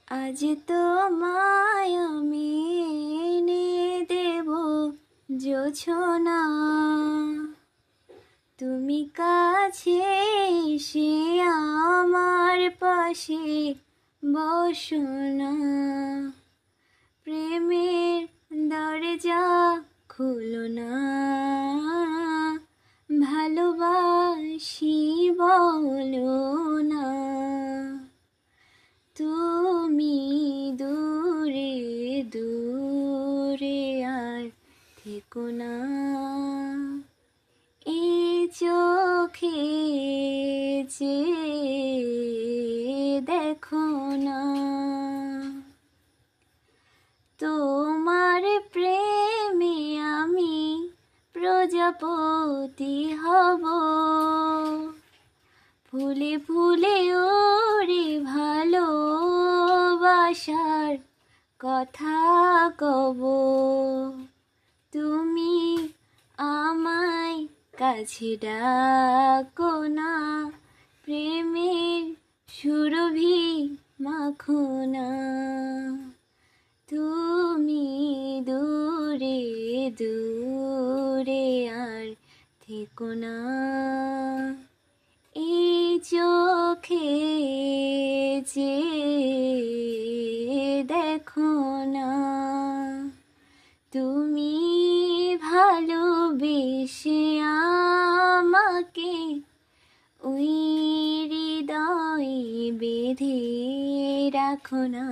আজ তোমায় আমি এনে দেব জোছনা, তুমি কাছে এসে আমার পাশে বসো না। প্রেমের দরজা খুলো না, ভালোবাসি বলো না। তুমি দূরে দূরে আর থেকো না, এই চোখে যে দেখো না। তোমার প্রেমে আমি প্রজাপতি হব, ফুলে ফুলে ওরে ভালোবাসার কথা কব। তুমি আমায় কাছে ডাকো না, প্রেমের সুরভি মাখো না। তুমি দূরে দূরে আর থেকো না, এই চোখে যে দেখো না। তুমি ভালোবেসে আমাকে ওই হৃদয়ে বেঁধে রাখো না।